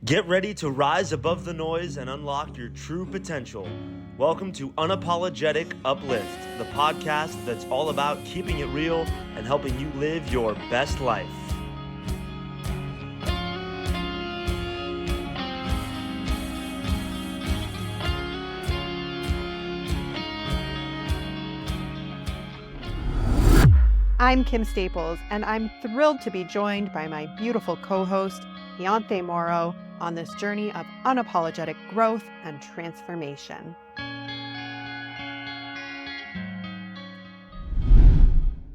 Get ready to rise above the noise and unlock your true potential. Welcome to Unapologetic Uplift, the podcast that's all about keeping it real and helping you live your best life. I'm Kim Staples, and I'm thrilled to be joined by my beautiful co-host, Ianthe Mauro, on this journey of unapologetic growth and transformation.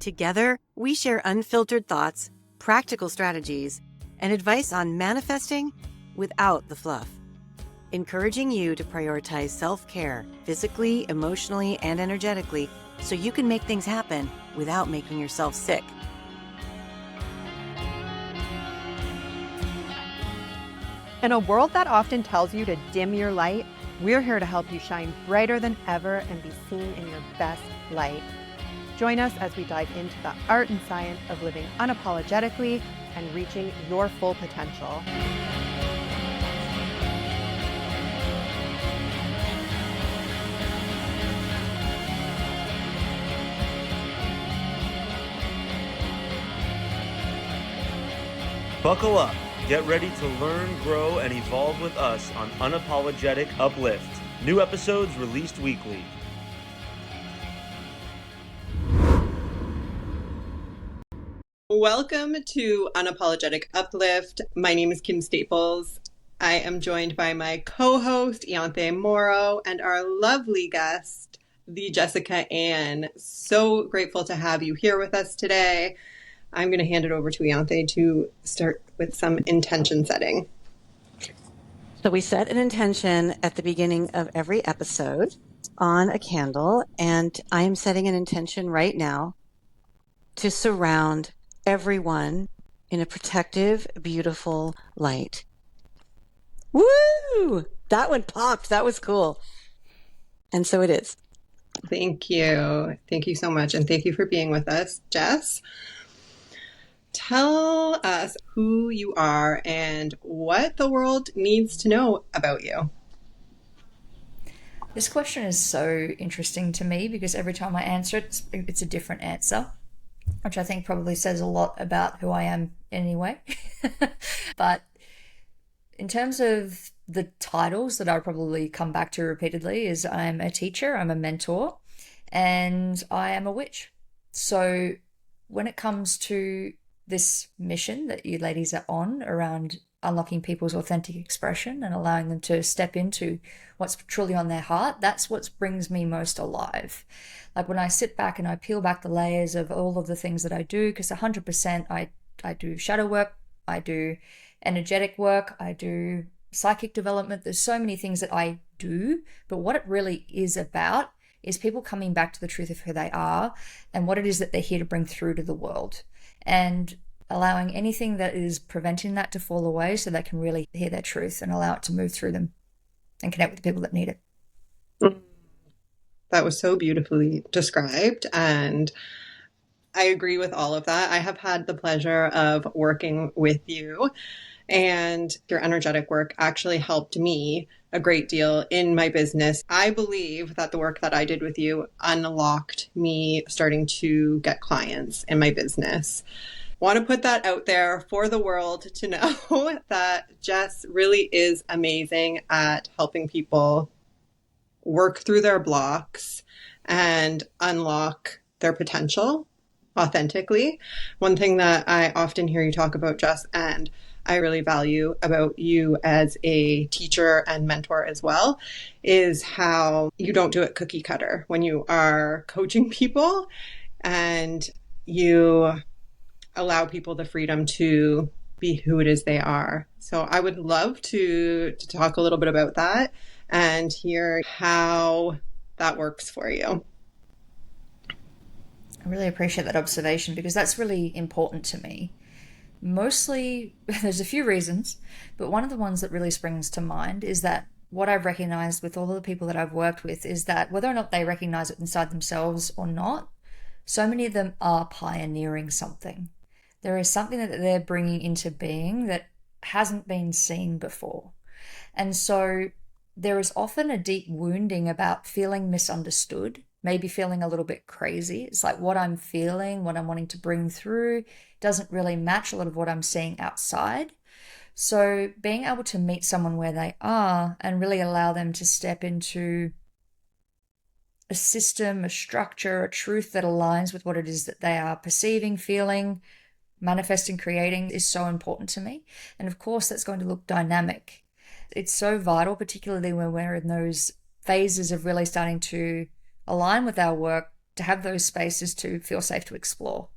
Together, we share unfiltered thoughts, practical strategies, and advice on manifesting without the fluff, encouraging you to prioritize self-care physically, emotionally, and energetically so you can make things happen without making yourself sick. In a world that often tells you to dim your light, we're here to help you shine brighter than ever and be seen in your best light. Join us as we dive into the art and science of living unapologetically and reaching your full potential. Buckle up. Get ready to learn, grow, and evolve with us on Unapologetic Uplift. New episodes released weekly. Welcome to Unapologetic Uplift. My name is Kim Staples. I am joined by my co-host, Ianthe Mauro, and our lovely guest, the Jessicka Anne. So grateful to have you here with us today. I'm going to hand it over to Ianthe to start with some intention setting. So we set an intention at the beginning of every episode on a candle, and I am setting an intention right now to surround everyone in a protective, beautiful light. Woo! That one popped. That was cool. And so it is. Thank you. Thank you so much. And thank you for being with us, Jess. Tell us who you are and what the world needs to know about you. This question is so interesting to me because every time I answer it, it's a different answer, which I think probably says a lot about who I am anyway. But in terms of the titles that I probably come back to repeatedly is I'm a teacher, I'm a mentor, and I am a witch. So when it comes to this mission that you ladies are on around unlocking people's authentic expression and allowing them to step into what's truly on their heart, that's what brings me most alive. Like when I sit back and I peel back the layers of all of the things that I do, because 100% I do shadow work, I do energetic work, I do psychic development. There's so many things that I do, but what it really is about is people coming back to the truth of who they are and what it is that they're here to bring through to the world, and allowing anything that is preventing that to fall away so they can really hear their truth and allow it to move through them and connect with the people that need it. That was so beautifully described, and I agree with all of that. I have had the pleasure of working with you, and your energetic work actually helped me a great deal in my business. I believe that the work that I did with you unlocked me starting to get clients in my business. Want to put that out there for the world to know that Jess really is amazing at helping people work through their blocks and unlock their potential authentically. One thing that I often hear you talk about, Jess, and I really value about you as a teacher and mentor as well, is how you don't do it cookie cutter when you are coaching people, and you allow people the freedom to be who it is they are. So I would love to talk a little bit about that and hear how that works for you. I really appreciate that observation because that's really important to me. Mostly, there's a few reasons, but one of the ones that really springs to mind is that what I've recognized with all of the people that I've worked with is that whether or not they recognize it inside themselves or not, so many of them are pioneering something. There is something that they're bringing into being that hasn't been seen before. And so there is often a deep wounding about feeling misunderstood, maybe feeling a little bit crazy. It's like what I'm feeling, what I'm wanting to bring through doesn't really match a lot of what I'm seeing outside. So being able to meet someone where they are and really allow them to step into a system, a structure, a truth that aligns with what it is that they are perceiving, feeling, manifesting, creating is so important to me. And of course, that's going to look dynamic. It's so vital, particularly when we're in those phases of really starting to align with our work, to have those spaces to feel safe to explore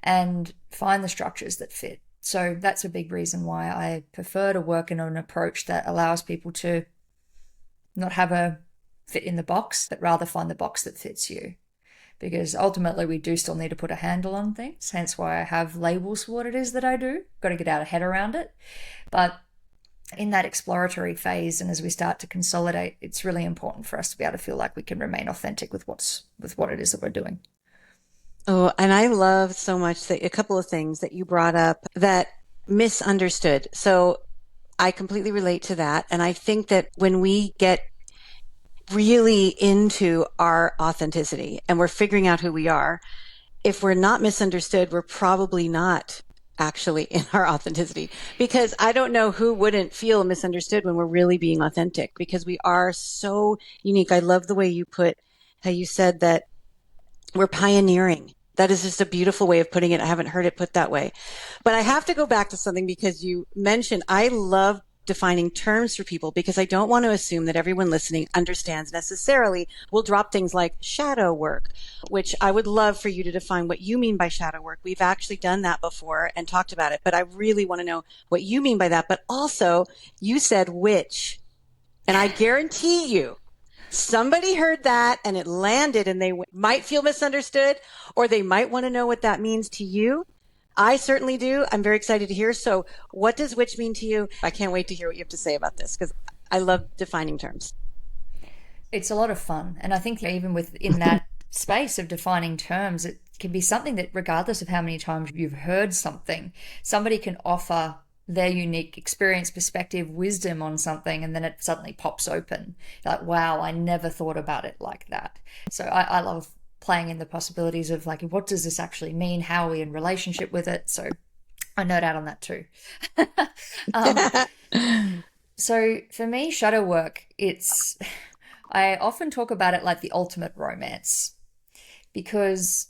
and find the structures that fit. So that's a big reason why I prefer to work in an approach that allows people to not have a fit in the box, but rather find the box that fits you. Because ultimately we do still need to put a handle on things, hence why I have labels for what it is that I do. Got to get our head around it. But in that exploratory phase, and as we start to consolidate, it's really important for us to be able to feel like we can remain authentic with what it is that we're doing. Oh, and I love so much that a couple of things that you brought up that misunderstood. So I completely relate to that. And I think that when we get really into our authenticity and we're figuring out who we are, if we're not misunderstood, we're probably not actually in our authenticity, because I don't know who wouldn't feel misunderstood when we're really being authentic, because we are so unique. I love the way how you said that we're pioneering. That is just a beautiful way of putting it. I haven't heard it put that way. But I have to go back to something, because you mentioned, I love defining terms for people, because I don't want to assume that everyone listening understands necessarily. We'll drop things like shadow work, which I would love for you to define what you mean by shadow work. We've actually done that before and talked about it, but I really want to know what you mean by that. But also, you said witch, and I guarantee you, somebody heard that and it landed, and they might feel misunderstood, or they might want to know what that means to you. I certainly do. I'm very excited to hear. So what does witch mean to you? I can't wait to hear what you have to say about this, because I love defining terms. It's a lot of fun. And I think even within that space of defining terms, it can be something that regardless of how many times you've heard something, somebody can offer their unique experience, perspective, wisdom on something, and then it suddenly pops open. You're like, wow, I never thought about it like that. So I love playing in the possibilities of like, what does this actually mean? How are we in relationship with it? So I nerd out on that too. So for me, shadow work, I often talk about it like the ultimate romance, because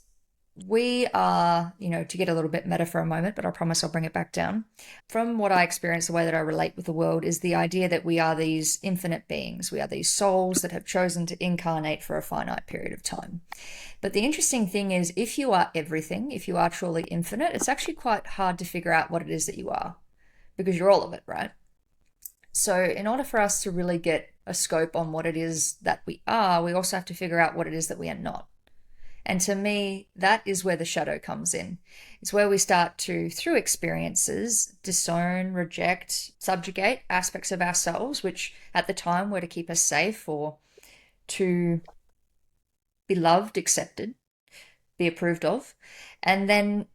we are, to get a little bit meta for a moment, but I promise I'll bring it back down. From what I experience, the way that I relate with the world is the idea that we are these infinite beings. We are these souls that have chosen to incarnate for a finite period of time. But the interesting thing is, if you are everything, if you are truly infinite, it's actually quite hard to figure out what it is that you are, because you're all of it, right? So in order for us to really get a scope on what it is that we are, we also have to figure out what it is that we are not. And to me, that is where the shadow comes in. It's where we start to, through experiences, disown, reject, subjugate aspects of ourselves, which at the time were to keep us safe or to be loved, accepted, be approved of. And then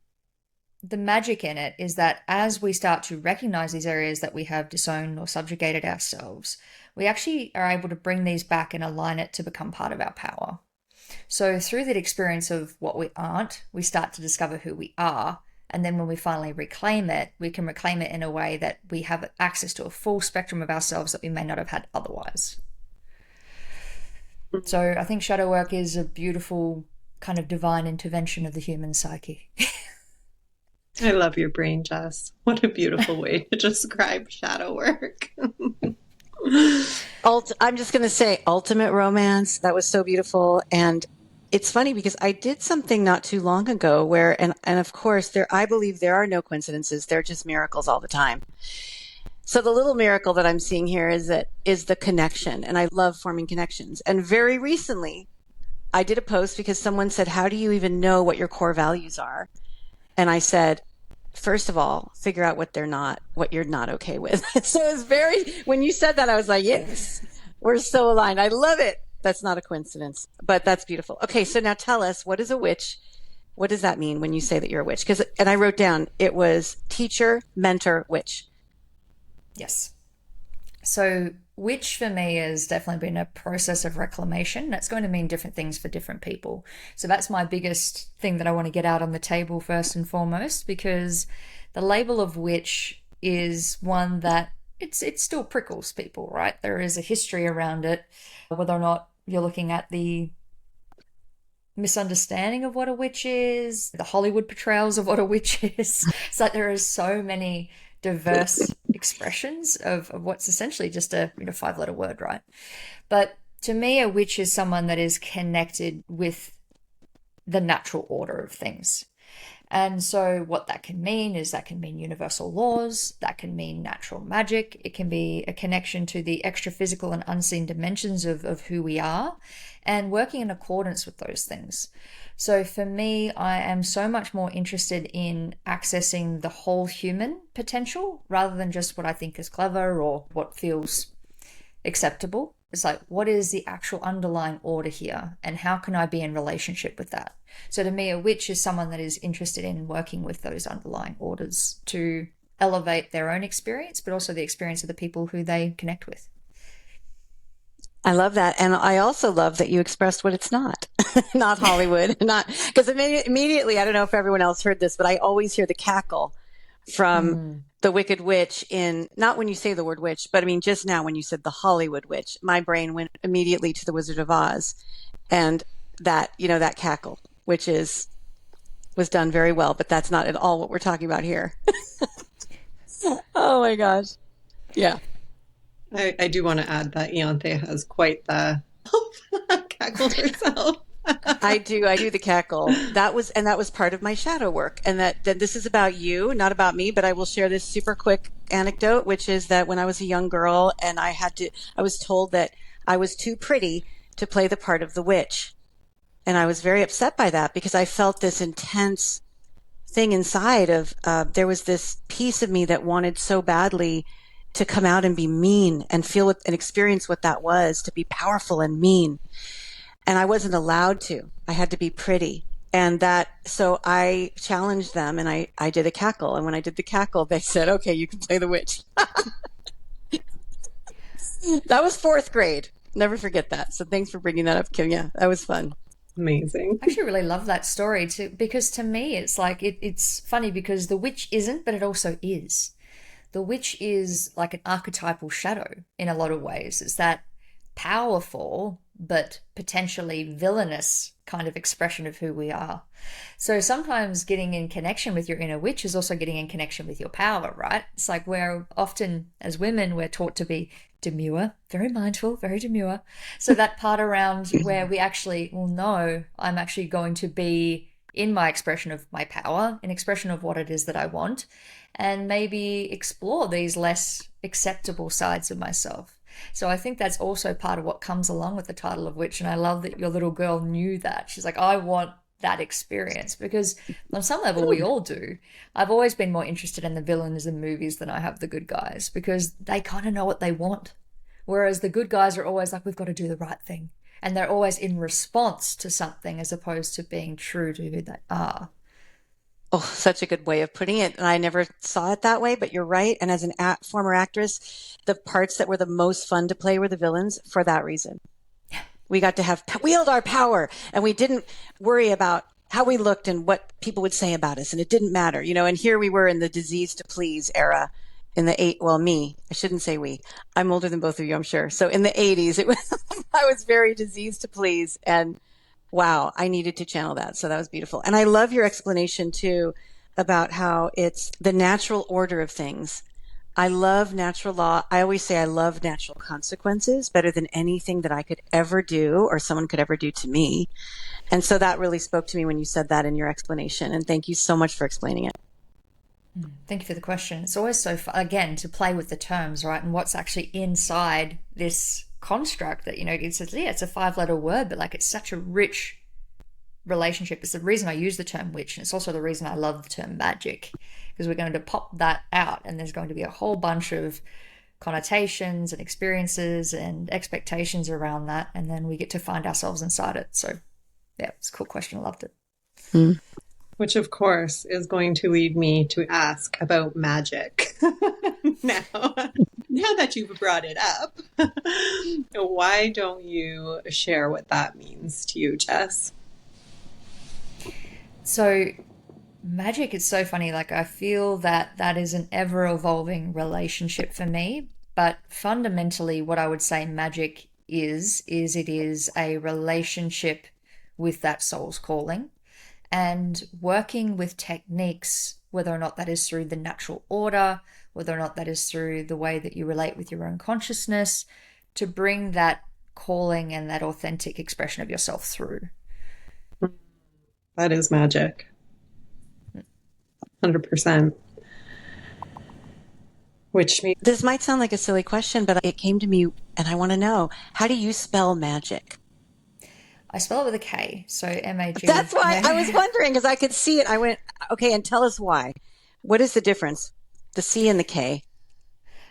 the magic in it is that as we start to recognize these areas that we have disowned or subjugated ourselves, we actually are able to bring these back and align it to become part of our power. So through that experience of what we aren't, we start to discover who we are. And then when we finally reclaim it, we can reclaim it in a way that we have access to a full spectrum of ourselves that we may not have had otherwise. So I think shadow work is a beautiful kind of divine intervention of the human psyche. I love your brain, Jess. What a beautiful way to describe shadow work. I'm just going to say ultimate romance. That was so beautiful. And it's funny because I did something not too long ago where, and of course, I believe there are no coincidences. They're just miracles all the time. So the little miracle that I'm seeing here is the connection. And I love forming connections. And very recently, I did a post because someone said, how do you even know what your core values are? And I said, first of all, figure out what you're not okay with. So when you said that, I was like, yes, we're so aligned. I love it. That's not a coincidence, but that's beautiful. Okay. So now tell us, what is a witch? What does that mean when you say that you're a witch? And I wrote down, it was teacher, mentor, witch. Yes. So witch for me has definitely been a process of reclamation. That's going to mean different things for different people. So that's my biggest thing that I want to get out on the table first and foremost, because the label of witch is one that it still prickles people, right? There is a history around it, whether or not you're looking at the misunderstanding of what a witch is, the Hollywood portrayals of what a witch is. It's like there are so many diverse expressions of what's essentially just a 5-letter word, right? But to me, a witch is someone that is connected with the natural order of things. And so what that can mean is that can mean universal laws, that can mean natural magic, it can be a connection to the extra physical and unseen dimensions of who we are, and working in accordance with those things. So for me, I am so much more interested in accessing the whole human potential rather than just what I think is clever or what feels acceptable. It's like, what is the actual underlying order here, and how can I be in relationship with that? So to me, a witch is someone that is interested in working with those underlying orders to elevate their own experience, but also the experience of the people who they connect with. I love that. And I also love that you expressed what it's not, not Hollywood, not because immediately, I don't know if everyone else heard this, but I always hear the cackle from the Wicked Witch in, not when you say the word witch, but I mean, just now when you said the Hollywood witch, my brain went immediately to the Wizard of Oz and that, that cackle, which was done very well, but that's not at all what we're talking about here. Oh my gosh. Yeah. I do want to add that Ianthe has quite the cackle herself. I do the cackle. That was part of my shadow work. And that this is about you, not about me, but I will share this super quick anecdote, which is that when I was a young girl and I was told that I was too pretty to play the part of the witch. And I was very upset by that because I felt this intense thing inside of, there was this piece of me that wanted so badly to come out and be mean and feel and experience what that was, to be powerful and mean. And I wasn't allowed to. I had to be pretty. So I challenged them and I did a cackle. And when I did the cackle, they said, okay, you can play the witch. That was 4th grade. Never forget that. So thanks for bringing that up, Kim. Yeah, that was fun. Amazing. I actually really love that story too, because to me, it's like, it's funny because the witch isn't, but it also is. The witch is like an archetypal shadow in a lot of ways. It's that powerful but potentially villainous kind of expression of who we are. So sometimes getting in connection with your inner witch is also getting in connection with your power, right? It's like we're often, as women, we're taught to be demure, very mindful, very demure. So that part around where we actually, well, no, I'm actually going to be in my expression of my power, an expression of what it is that I want, and maybe explore these less acceptable sides of myself. So I think that's also part of what comes along with the title of witch. And I love that your little girl knew that. She's like, I want that experience, because on some level we all do. I've always been more interested in the villains in movies than I have the good guys, because they kind of know what they want. Whereas the good guys are always like, we've got to do the right thing. And they're always in response to something as opposed to being true to who they are. Oh, such a good way of putting it. And I never saw it that way, but you're right. And as an former actress, the parts that were the most fun to play were the villains for that reason. Yeah. We got to wield our power, and we didn't worry about how we looked and what people would say about us. And it didn't matter, and here we were in the disease to please era in the I shouldn't say we, I'm older than both of you, I'm sure. So in the 80s, I was very diseased to please, and wow, I needed to channel that. So that was beautiful. And I love your explanation too about how it's the natural order of things. I love natural law. I always say I love natural consequences better than anything that I could ever do or someone could ever do to me. And so that really spoke to me when you said that in your explanation. And thank you so much for explaining it. Thank you for the question. It's always so fun, again, to play with the terms, right? And what's actually inside this construct that, it says, yeah, it's a 5-letter word, but like it's such a rich relationship. It's the reason I use the term witch, and it's also the reason I love the term magic, because we're going to pop that out and there's going to be a whole bunch of connotations and experiences and expectations around that, and then we get to find ourselves inside it. So yeah, it's a cool question. I loved it. Which, of course, is going to lead me to ask about magic. now, now that you've brought it up, why don't you share what that means to you, Jess? So, magic is so funny. Like, I feel that that is an ever evolving relationship for me. But fundamentally, what I would say magic is it is a relationship with that soul's calling and working with techniques, whether or not that is through the natural order, whether or not that is through the way that you relate with your own consciousness, to bring that calling and that authentic expression of yourself through. That is magic. 100%. Which means This might sound like a silly question, but it came to me and I want to know, how do you spell magic? I spell it with a K, so M-A-G. That's why I was wondering, because I could see it. I went, okay, and tell us why. What is the difference? The C and the K.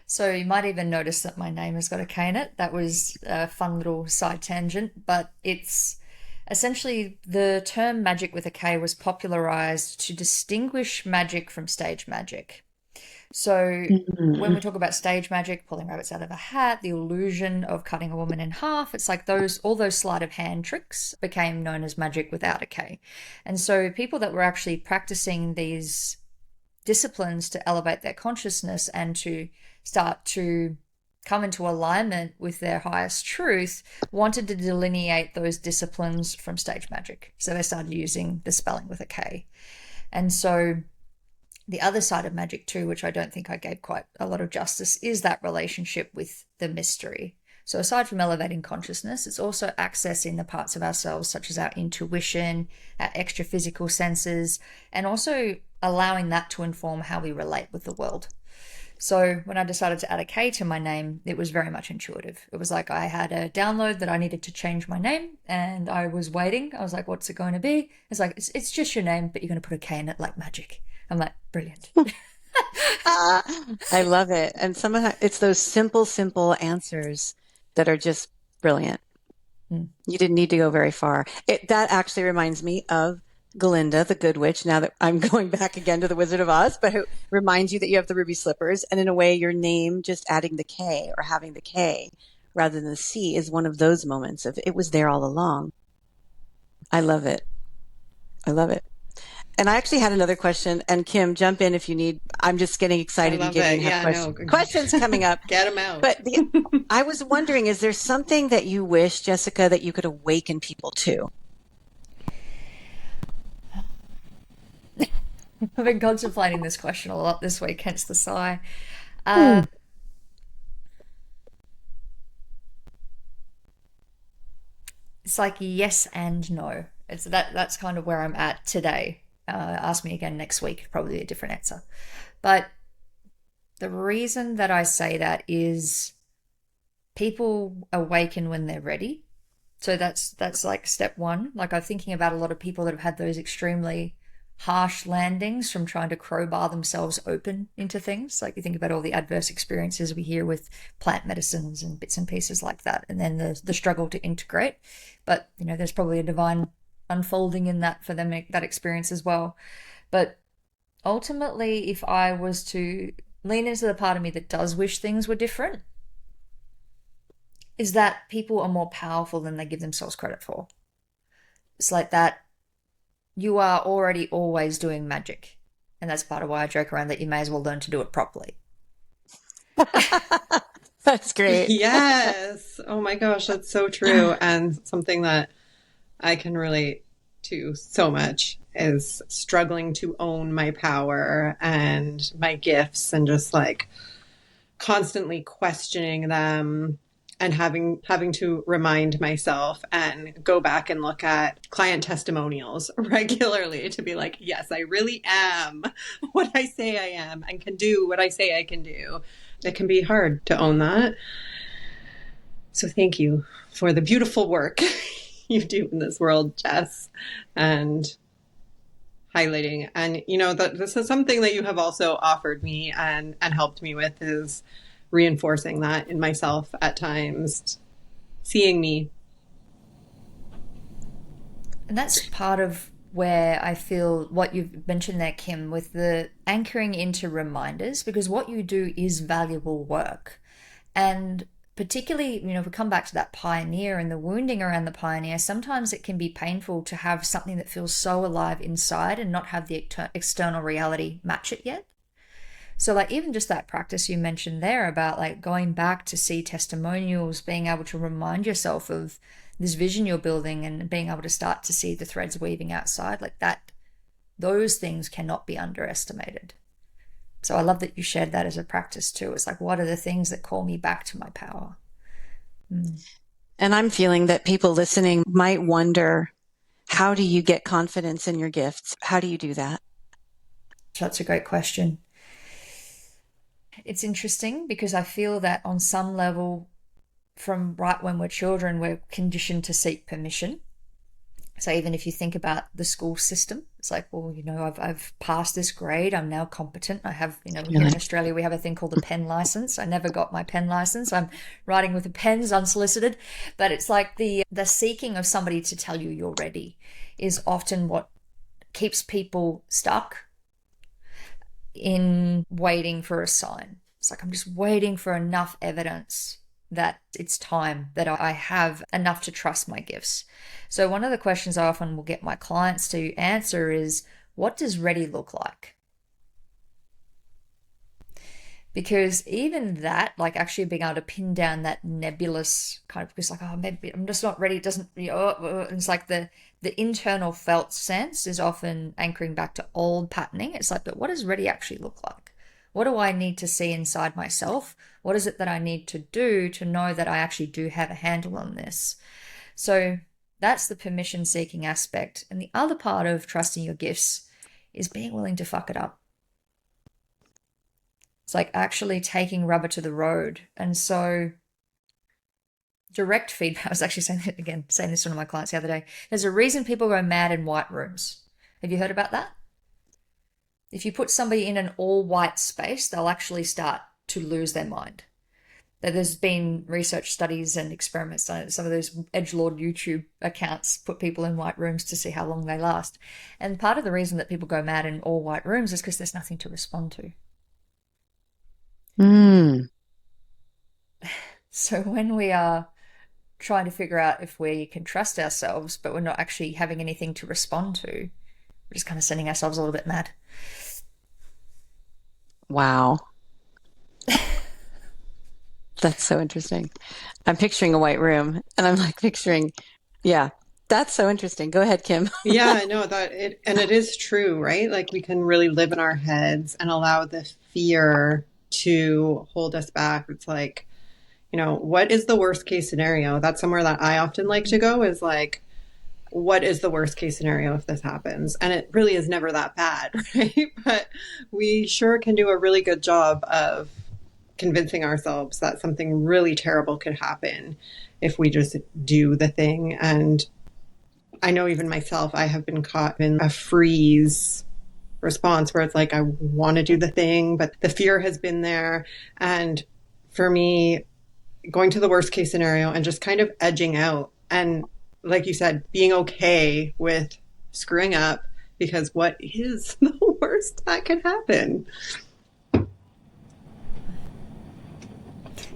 So you might even notice that my name has got a K in it. That was a fun little side tangent, but it's essentially the term magic with a K was popularized to distinguish magic from stage magic. So when we talk about stage magic, pulling rabbits out of a hat, the illusion of cutting a woman in half, it's like all those sleight of hand tricks became known as magic without a K. And so people that were actually practicing these disciplines to elevate their consciousness and to start to come into alignment with their highest truth wanted to delineate those disciplines from stage magic. So they started using the spelling with a K. And so the other side of magic too, which I don't think I gave quite a lot of justice, is that relationship with the mystery. So aside from elevating consciousness, it's also accessing the parts of ourselves such as our intuition, our extra physical senses, and also allowing that to inform how we relate with the world. So when I decided to add a K to my name, it was very much intuitive. It was like I had a download that I needed to change my name and I was waiting. I was like, what's it going to be? It's like, it's just your name, but you're going to put a K in it like magic. I'm like, brilliant. I love it. And somehow it's those simple answers that are just brilliant. You didn't need to go very far. That actually reminds me of Glinda, the Good Witch, now that I'm going back again to the Wizard of Oz, but who reminds you that you have the ruby slippers. And in a way, your name, just adding the K or having the K rather than the C, is one of those moments of it was there all along. I love it. I love it. And I actually had another question, and Kim, jump in if you need. I'm just getting excited and getting questions coming up. Get them out. But I was wondering, is there something that you wish, Jessicka, that you could awaken people to? I've been contemplating this question a lot this week, hence the sigh. It's like yes and no. That's kind of where I'm at today. Ask me again next week, probably a different answer. But the reason that I say that is people awaken when they're ready. So that's like step one. Like I'm thinking about a lot of people that have had those extremely harsh landings from trying to crowbar themselves open into things. Like you think about all the adverse experiences we hear with plant medicines and bits and pieces like that, and then the struggle to integrate. But there's probably a divine unfolding in that for them, that experience as well. But ultimately, if I was to lean into the part of me that does wish things were different, is that people are more powerful than they give themselves credit for. It's like that you are already always doing magic. And that's part of why I joke around that you may as well learn to do it properly. That's great. Yes. Oh my gosh, that's so true. And something that I can relate to so much is struggling to own my power and my gifts and just like constantly questioning them and having to remind myself and go back and look at client testimonials regularly to be like, yes, I really am what I say I am and can do what I say I can do. It can be hard to own that. So thank you for the beautiful work you do in this world, Jess, and highlighting. And that this is something that you have also offered me and helped me with, is reinforcing that in myself at times, seeing me. And that's part of where I feel what you've mentioned there, Kim, with the anchoring into reminders, because what you do is valuable work. And particularly, if we come back to that pioneer and the wounding around the pioneer, sometimes it can be painful to have something that feels so alive inside and not have the external reality match it yet. So like even just that practice you mentioned there about like going back to see testimonials, being able to remind yourself of this vision you're building and being able to start to see the threads weaving outside like that, those things cannot be underestimated. So I love that you shared that as a practice too. It's like, what are the things that call me back to my power? And I'm feeling that people listening might wonder, how do you get confidence in your gifts? How do you do that? That's a great question. It's interesting because I feel that on some level, from right when we're children, we're conditioned to seek permission. So even if you think about the school system, it's like, well, I've passed this grade. I'm now competent. I have, here in Australia, we have a thing called a pen license. I never got my pen license. I'm writing with the pens unsolicited. But it's like the seeking of somebody to tell you you're ready is often what keeps people stuck in waiting for a sign. It's like, I'm just waiting for enough evidence that it's time, that I have enough to trust my gifts. So one of the questions I often will get my clients to answer is, what does ready look like? Because even that, like actually being able to pin down that nebulous kind of, because like, oh, maybe I'm just not ready. It doesn't, it's like the internal felt sense is often anchoring back to old patterning. It's like, but what does ready actually look like? What do I need to see inside myself? What is it that I need to do to know that I actually do have a handle on this? So that's the permission seeking aspect. And the other part of trusting your gifts is being willing to fuck it up. It's like actually taking rubber to the road. And so direct feedback, I was actually saying this to one of my clients the other day. There's a reason people go mad in white rooms. Have you heard about that? If you put somebody in an all-white space, they'll actually start to lose their mind. There's been research studies and experiments done. Some of those edgelord YouTube accounts put people in white rooms to see how long they last. And part of the reason that people go mad in all-white rooms is because there's nothing to respond to. So when we are trying to figure out if we can trust ourselves, but we're not actually having anything to respond to, we're just kind of sending ourselves a little bit mad. Wow. That's so interesting. I'm picturing a white room and I'm like picturing, yeah, that's so interesting. Go ahead, Kim. Yeah, no, it is true, right? Like we can really live in our heads and allow the fear to hold us back. It's like, what is the worst case scenario? That's somewhere that I often like to go is like, what is the worst case scenario if this happens? And it really is never that bad, right? But we sure can do a really good job of convincing ourselves that something really terrible could happen if we just do the thing. And I know even myself, I have been caught in a freeze response where it's like, I want to do the thing, but the fear has been there. And for me, going to the worst case scenario and just kind of edging out and, like you said, being okay with screwing up, because what is the worst that could happen?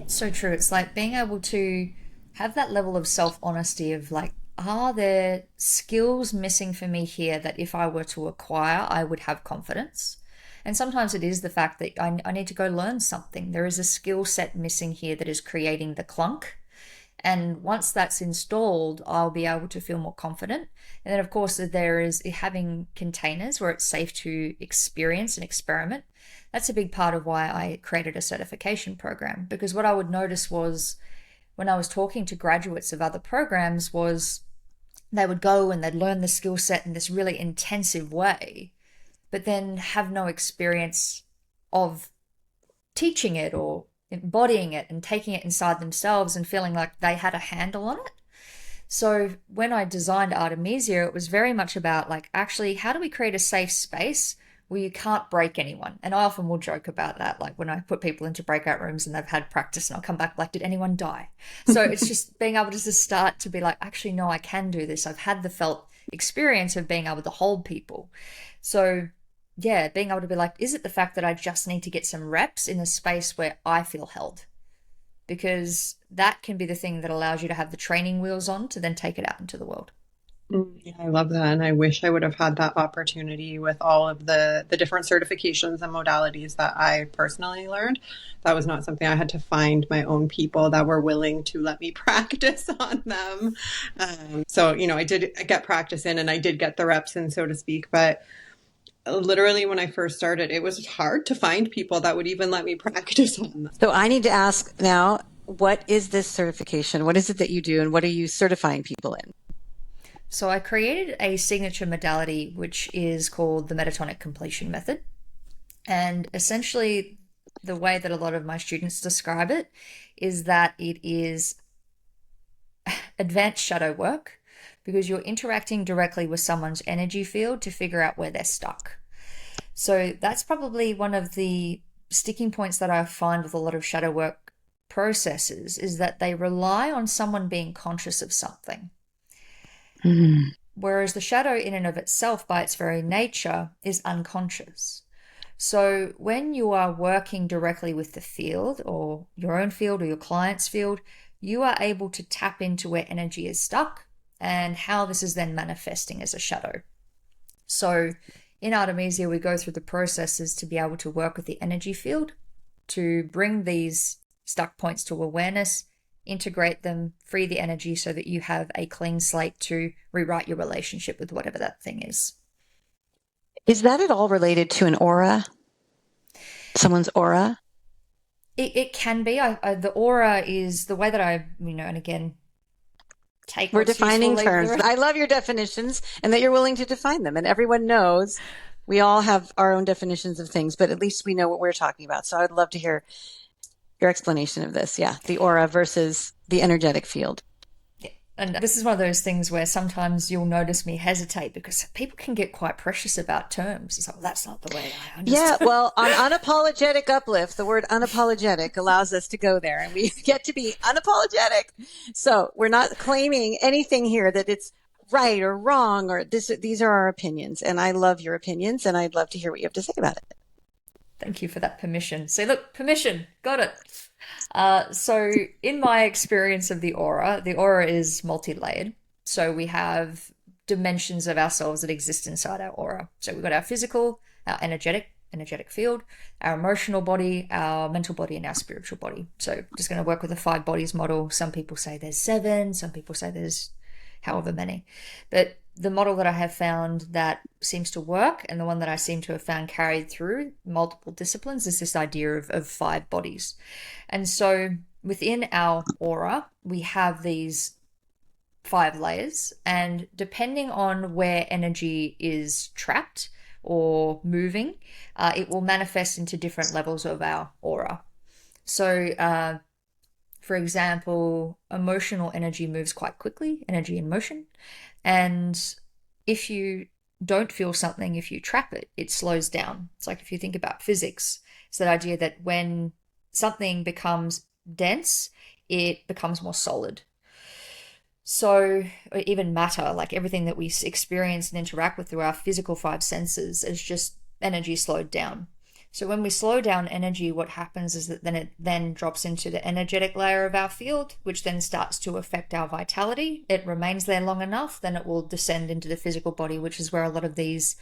So true. It's like being able to have that level of self-honesty of like, are there skills missing for me here that if I were to acquire, I would have confidence? And sometimes it is the fact that I need to go learn something. There is a skill set missing here that is creating the clunk. And once that's installed, I'll be able to feel more confident. And then, of course, there is having containers where it's safe to experience and experiment. That's a big part of why I created a certification program, because what I would notice was when I was talking to graduates of other programs was they would go and they'd learn the skill set in this really intensive way, but then have no experience of teaching it or embodying it and taking it inside themselves and feeling like they had a handle on it. So when I designed Artemisia, it was very much about like, actually, how do we create a safe space where you can't break anyone? And I often will joke about that, like when I put people into breakout rooms and they've had practice and I'll come back like, did anyone die? So it's just being able to just start to be like, actually, no, I can do this. I've had the felt experience of being able to hold people. So yeah, being able to be like, is it the fact that I just need to get some reps in a space where I feel held? Because that can be the thing that allows you to have the training wheels on to then take it out into the world. Yeah, I love that. And I wish I would have had that opportunity with all of the different certifications and modalities that I personally learned. That was not something I had to find my own people that were willing to let me practice on them. So, I did get practice in and I did get the reps in, so to speak. But literally when I first started, it was hard to find people that would even let me practice on them. So I need to ask now, what is this certification? What is it that you do, and what are you certifying people in? So I created a signature modality, which is called the metatonic completion method. And essentially, the way that a lot of my students describe it is that it is advanced shadow work, because you're interacting directly with someone's energy field to figure out where they're stuck. So that's probably one of the sticking points that I find with a lot of shadow work processes, is that they rely on someone being conscious of something. Whereas the shadow in and of itself, by its very nature, is unconscious. So when you are working directly with the field, or your own field or your client's field, you are able to tap into where energy is stuck and how this is then manifesting as a shadow. So in Artemisia, we go through the processes to be able to work with the energy field to bring these stuck points to awareness, integrate them, free the energy so that you have a clean slate to rewrite your relationship with whatever that thing is. Is that at all related to an aura? Someone's aura? It can be. The aura is the way that I, and again, take We're defining terms. I love your definitions and that you're willing to define them. And everyone knows we all have our own definitions of things, but at least we know what we're talking about. So I'd love to hear your explanation of this. Yeah, the aura versus the energetic field. Yeah. And this is one of those things where sometimes you'll notice me hesitate because people can get quite precious about terms. It's like, well, that's not the way I understand. Yeah, well, on Unapologetic Uplift, the word unapologetic allows us to go there and we get to be unapologetic. So we're not claiming anything here that it's right or wrong, or these are our opinions. And I love your opinions and I'd love to hear what you have to say about it. Thank you for that permission. See, look, permission, got it. So in my experience of the aura is multi-layered. So we have dimensions of ourselves that exist inside our aura. So we've got our physical, our energetic field, our emotional body, our mental body, and our spiritual body. So just going to work with the 5 bodies model. Some people say there's 7, some people say there's however many. But the model that I have found that seems to work, and the one that I seem to have found carried through multiple disciplines, is this idea of 5 bodies. And so within our aura, we have these 5 layers, and depending on where energy is trapped or moving, it will manifest into different levels of our aura. So, for example, emotional energy moves quite quickly, energy in motion. And if you don't feel something, if you trap it, it slows down. It's like if you think about physics, it's that idea that when something becomes dense, it becomes more solid. So even matter, like everything that we experience and interact with through our physical 5 senses, is just energy slowed down. So when we slow down energy, what happens is that then it then drops into the energetic layer of our field, which then starts to affect our vitality. It remains there long enough, then it will descend into the physical body, which is where a lot of these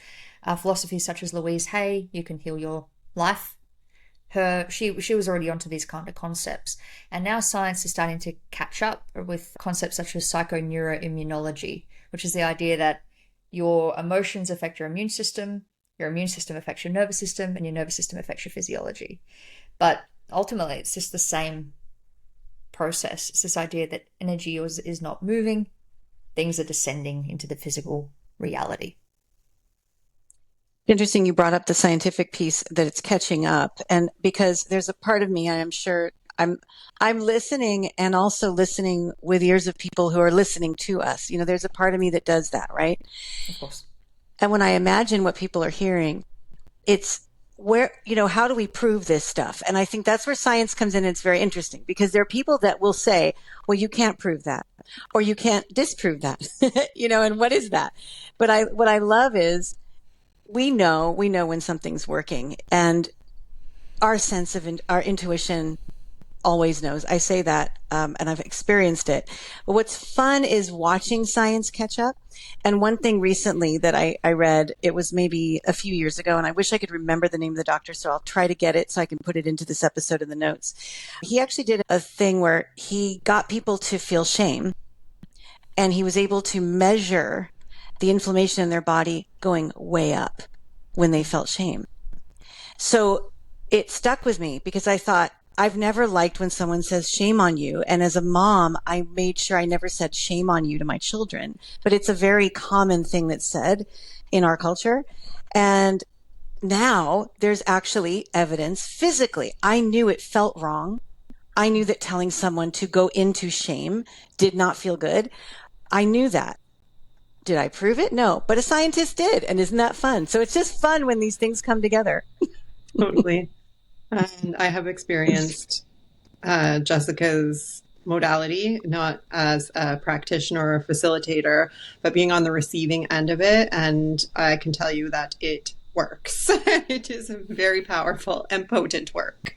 philosophies such as Louise Hay, you can heal your life. She was already onto these kind of concepts. And now science is starting to catch up with concepts such as psychoneuroimmunology, which is the idea that your emotions affect your immune system affects your nervous system, and your nervous system affects your physiology. But ultimately, it's just the same process. It's this idea that energy is not moving, things are descending into the physical reality. Interesting you brought up the scientific piece, that it's catching up. And because there's a part of me, I am sure I'm listening, and also listening with ears of people who are listening to us. There's a part of me that does that, right? Of course. And when I imagine what people are hearing, it's where, how do we prove this stuff? And I think that's where science comes in. It's very interesting because there are people that will say, well, you can't prove that. or you can't disprove that, and what is that? But what I love is we know when something's working, and our sense of our intuition always knows. I say that, and I've experienced it. But what's fun is watching science catch up. And one thing recently that I read, it was maybe a few years ago, and I wish I could remember the name of the doctor, so I'll try to get it so I can put it into this episode in the notes. He actually did a thing where he got people to feel shame, and he was able to measure the inflammation in their body going way up when they felt shame. So it stuck with me because I thought, I've never liked when someone says shame on you. And as a mom, I made sure I never said shame on you to my children. But it's a very common thing that's said in our culture. And now there's actually evidence physically. I knew it felt wrong. I knew that telling someone to go into shame did not feel good. I knew that. Did I prove it? No, but a scientist did. And isn't that fun? So it's just fun when these things come together. Totally. And I have experienced Jessicka's modality, not as a practitioner or a facilitator, but being on the receiving end of it. And I can tell you that it works. It is a very powerful and potent work.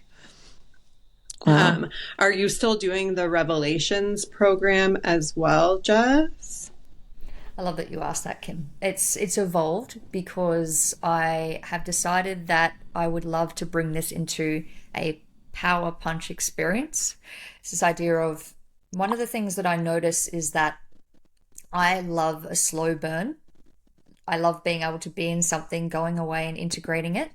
Wow. Are you still doing the Revelations program as well, Jess? I love that you asked that, Kim. It's evolved because I have decided that I would love to bring this into a power punch experience. It's this idea of, one of the things that I notice is that I love a slow burn. I love being able to be in something, going away and integrating it,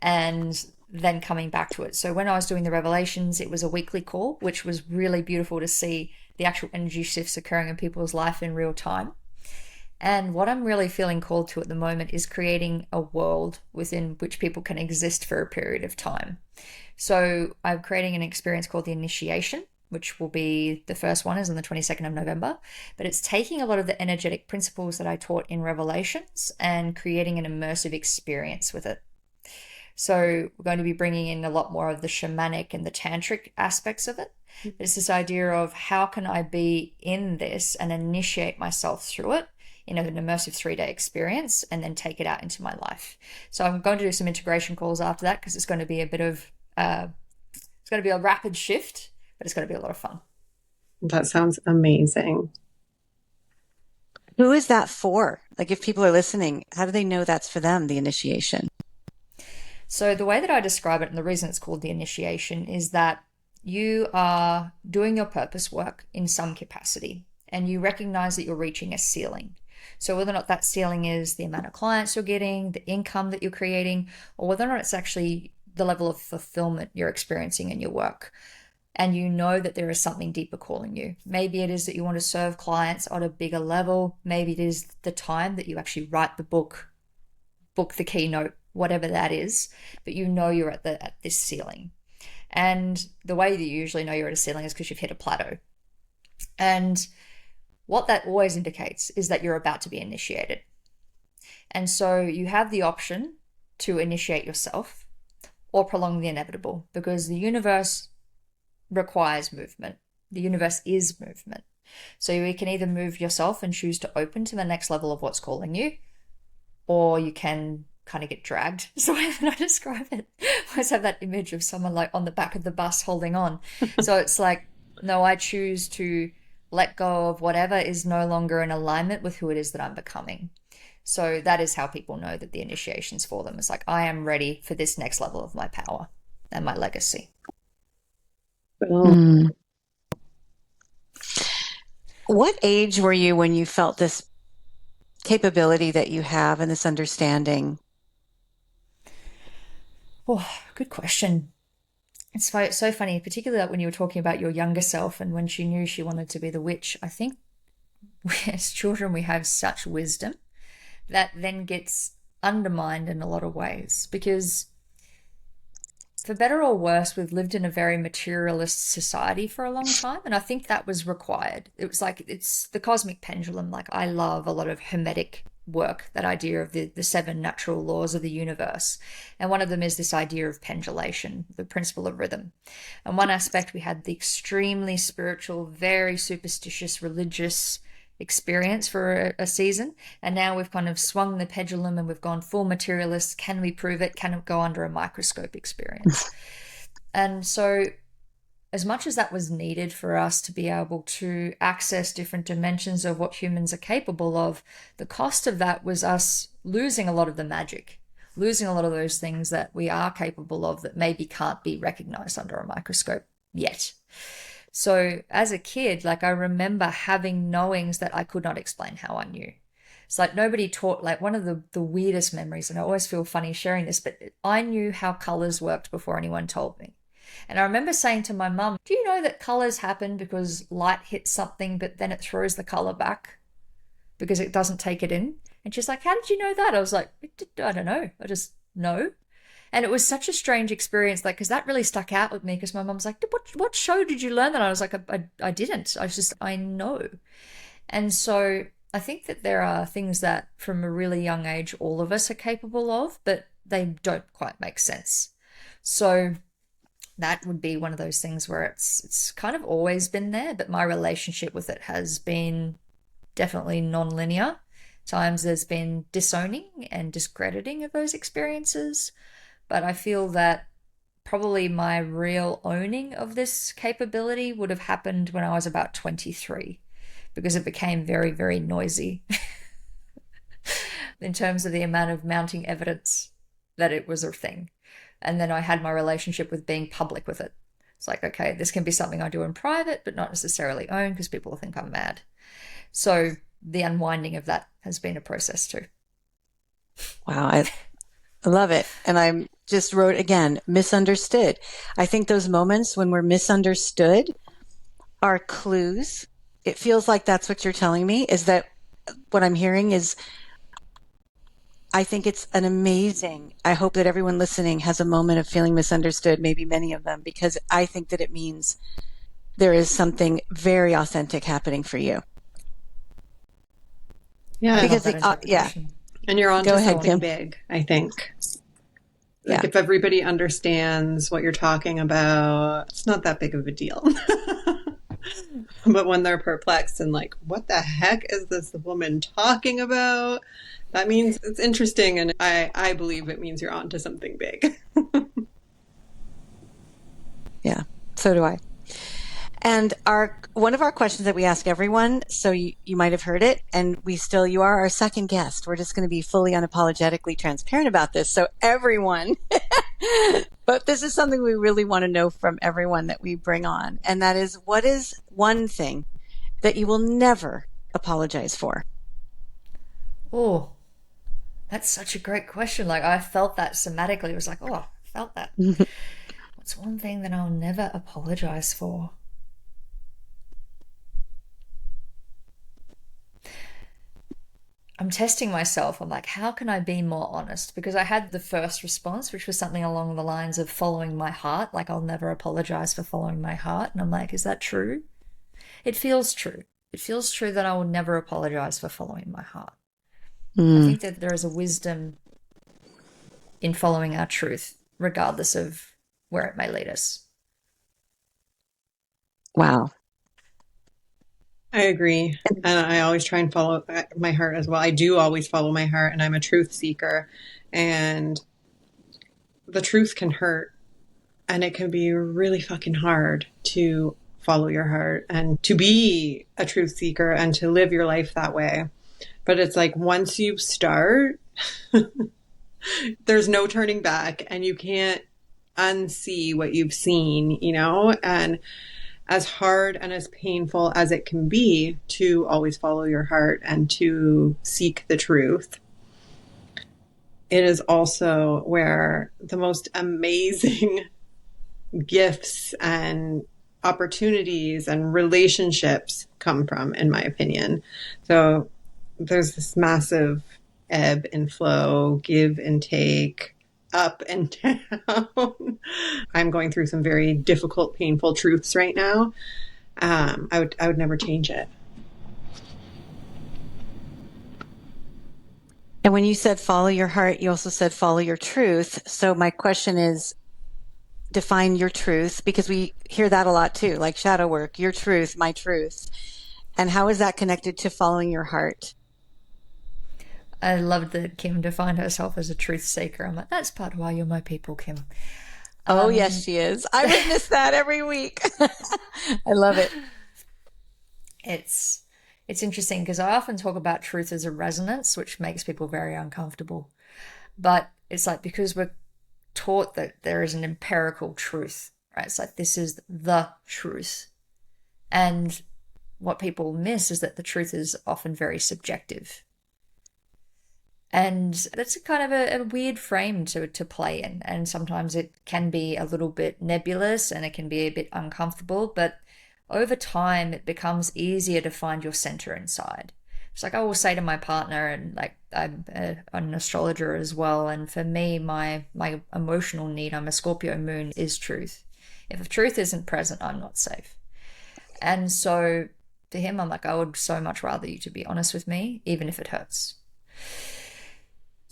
and then coming back to it. So when I was doing the Revelations, it was a weekly call, which was really beautiful to see the actual energy shifts occurring in people's life in real time. And what I'm really feeling called to at the moment is creating a world within which people can exist for a period of time. So I'm creating an experience called the Initiation, which will be, the first one is on the 22nd of November, but it's taking a lot of the energetic principles that I taught in Revelations and creating an immersive experience with it. So we're going to be bringing in a lot more of the shamanic and the tantric aspects of it. It's this idea of, how can I be in this and initiate myself through it in an immersive 3-day experience, and then take it out into my life. So I'm going to do some integration calls after that, because it's going to be a bit of, it's going to be a rapid shift, but it's going to be a lot of fun. That sounds amazing. Who is that for? Like, if people are listening, how do they know that's for them, the initiation? So the way that I describe it, and the reason it's called the Initiation, is that you are doing your purpose work in some capacity, and you recognize that you're reaching a ceiling. So whether or not that ceiling is the amount of clients you're getting, the income that you're creating, or whether or not it's actually the level of fulfillment you're experiencing in your work, and you know that there is something deeper calling you. Maybe it is that you want to serve clients on a bigger level. Maybe it is the time that you actually write the book the keynote, whatever that is, but you know you're at this ceiling. And the way that you usually know you're at a ceiling is because you've hit a plateau. And what that always indicates is that you're about to be initiated. And so you have the option to initiate yourself or prolong the inevitable, because the universe requires movement. The universe is movement. So you can either move yourself and choose to open to the next level of what's calling you, or you can kind of get dragged. It's the way that I describe it. I always have that image of someone like on the back of the bus holding on. So it's like, no, I choose to let go of whatever is no longer in alignment with who it is that I'm becoming. So that is how people know that the initiation's for them. It's like, I am ready for this next level of my power and my legacy. Mm. What age were you when you felt this capability that you have and this understanding? Oh, good question. It's so funny, particularly when you were talking about your younger self and when she knew she wanted to be the witch. I think as children, we have such wisdom that then gets undermined in a lot of ways, because for better or worse, we've lived in a very materialist society for a long time. And I think that was required. It was like, it's the cosmic pendulum. Like, I love a lot of Hermetic work, that idea of the seven natural laws of the universe. And one of them is this idea of pendulation, the principle of rhythm. And one aspect, we had the extremely spiritual, very superstitious, religious experience for a season. And now we've kind of swung the pendulum and we've gone full materialist. Can we prove it? Can it go under a microscope experience? And so as much as that was needed for us to be able to access different dimensions of what humans are capable of, the cost of that was us losing a lot of the magic, losing a lot of those things that we are capable of that maybe can't be recognized under a microscope yet. So as a kid, like, I remember having knowings that I could not explain how I knew. It's like nobody taught, like, one of the weirdest memories, and I always feel funny sharing this, but I knew how colors worked before anyone told me. And I remember saying to my mum, do you know that colors happen because light hits something, but then it throws the color back because it doesn't take it in? And she's like, how did you know that? I was like, I don't know. I just know. And it was such a strange experience, like, because that really stuck out with me, because my mum's like, what show did you learn that? I was like, I didn't. I know. And so I think that there are things that from a really young age, all of us are capable of, but they don't quite make sense. So that would be one of those things where it's kind of always been there, but my relationship with it has been definitely non-linear. Times there's been disowning and discrediting of those experiences. But I feel that probably my real owning of this capability would have happened when I was about 23, because it became very, very noisy in terms of the amount of mounting evidence that it was a thing. And then I had my relationship with being public with it. It's like, okay, this can be something I do in private, but not necessarily own because people think I'm mad. So the unwinding of that has been a process too. Wow, I love it. And I just wrote again, misunderstood. I think those moments when we're misunderstood are clues. It feels like that's what you're telling me, is that what I'm hearing is, I think it's an amazing, I hope that everyone listening has a moment of feeling misunderstood, maybe many of them, because I think that it means there is something very authentic happening for you. Yeah. Because yeah. And you're on Go to ahead, something Kim. big, I think. Like, Yeah. if everybody understands what you're talking about, it's not that big of a deal. But when they're perplexed and like, what the heck is this woman talking about? That means it's interesting. And I believe it means you're on to something big. Yeah, so do I. And one of our questions that we ask everyone, so you might have heard it, and you are our second guest. We're just going to be fully unapologetically transparent about this. So everyone, but this is something we really want to know from everyone that we bring on. And that is, what is one thing that you will never apologize for? Oh, that's such a great question. Like, I felt that somatically. It was like, oh, I felt that. What's one thing that I'll never apologize for? I'm testing myself. I'm like, how can I be more honest? Because I had the first response, which was something along the lines of following my heart. Like, I'll never apologize for following my heart. And I'm like, is that true? It feels true. It feels true that I will never apologize for following my heart. I think that there is a wisdom in following our truth, regardless of where it may lead us. Wow. I agree. And I always try and follow my heart as well. I do always follow my heart, and I'm a truth seeker. And the truth can hurt, and it can be really fucking hard to follow your heart and to be a truth seeker and to live your life that way. But it's like, once you start, there's no turning back, and you can't unsee what you've seen, you know? And as hard and as painful as it can be to always follow your heart and to seek the truth, it is also where the most amazing gifts and opportunities and relationships come from, in my opinion. So there's this massive ebb and flow, give and take, up and down. I'm going through some very difficult, painful truths right now. I would never change it. And when you said follow your heart, you also said follow your truth. So my question is, define your truth, because we hear that a lot too, like shadow work, your truth, my truth. And how is that connected to following your heart? I loved that Kim defined herself as a truth seeker. I'm like, that's part of why you're my people, Kim. Oh, yes, she is. I witness that every week. I love it. It's interesting because I often talk about truth as a resonance, which makes people very uncomfortable. But it's like, because we're taught that there is an empirical truth, right? It's like, this is the truth. And what people miss is that the truth is often very subjective. And that's a kind of a weird frame to play in. And sometimes it can be a little bit nebulous and it can be a bit uncomfortable. But over time, it becomes easier to find your center inside. It's like I will say to my partner, and like I'm an astrologer as well. And for me, my emotional need, I'm a Scorpio moon, is truth. If truth isn't present, I'm not safe. And so to him, I'm like, I would so much rather you to be honest with me, even if it hurts.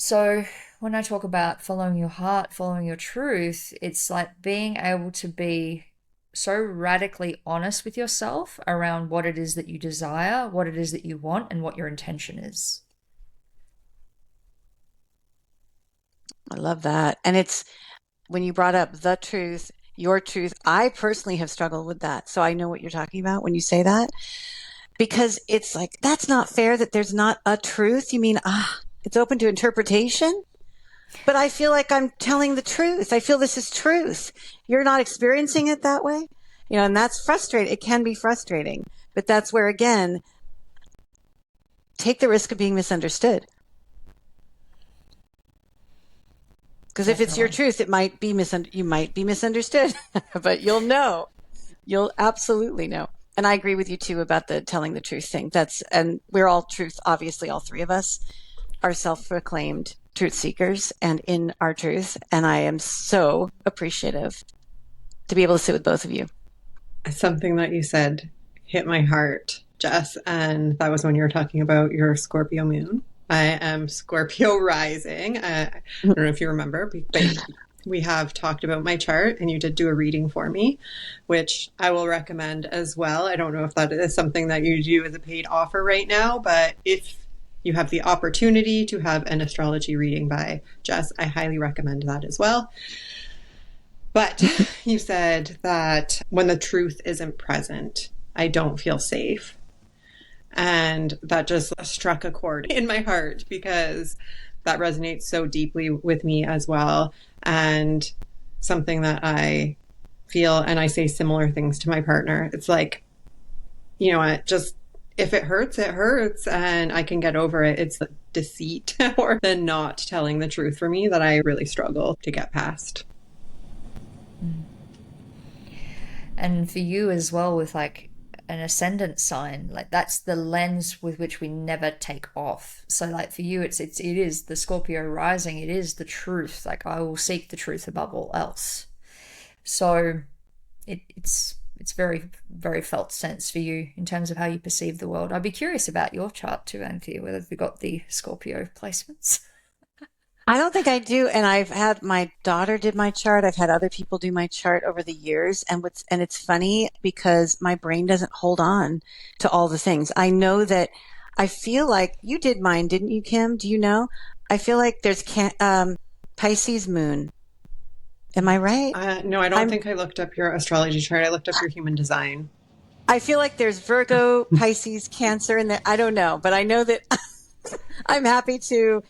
So when I talk about following your heart, following your truth, it's like being able to be so radically honest with yourself around what it is that you desire, what it is that you want, and what your intention is. I love that. And it's when you brought up the truth, your truth, I personally have struggled with that. So I know what you're talking about when you say that, because it's like, that's not fair that there's not a truth. You mean, it's open to interpretation, but I feel like I'm telling the truth. I feel this is truth. You're not experiencing it that way, and that's frustrating. It can be frustrating, but that's where, again, take the risk of being misunderstood. Because if it's your truth, it might be you might be misunderstood, but you'll absolutely know. And I agree with you too about the telling the truth thing. And we're all truth, obviously, all three of us are self-proclaimed truth seekers and in our truth. And I am so appreciative to be able to sit with both of you. Something that you said hit my heart, Jess, and that was when you were talking about your Scorpio moon. I am Scorpio rising. I don't know if you remember, but we have talked about my chart and you did do a reading for me, which I will recommend as well. I don't know if that is something that you do as a paid offer right now, but if you have the opportunity to have an astrology reading by Jess, I highly recommend that as well. But you said that when the truth isn't present, I don't feel safe. And that just struck a chord in my heart because that resonates so deeply with me as well. And something that I feel, and I say similar things to my partner. It's like, you know what, just if it hurts, it hurts, and I can get over it. It's the deceit or the not telling the truth for me that I really struggle to get past. And for you as well, with like an ascendant sign, like that's the lens with which we never take off. So like for you, it is the Scorpio rising, it is the truth. Like I will seek the truth above all else. So it's very, very felt sense for you in terms of how you perceive the world. I'd be curious about your chart too, Ianthe, whether you got the Scorpio placements. I don't think I do. And I've had my daughter did my chart. I've had other people do my chart over the years. And it's funny because my brain doesn't hold on to all the things. I know that I feel like you did mine, didn't you, Kim? Do you know? I feel like there's Pisces moon. Am I right? No, I don't think I looked up your astrology chart. I looked up your human design. I feel like there's Virgo, Pisces, Cancer in there. I don't know, but I know that I'm happy to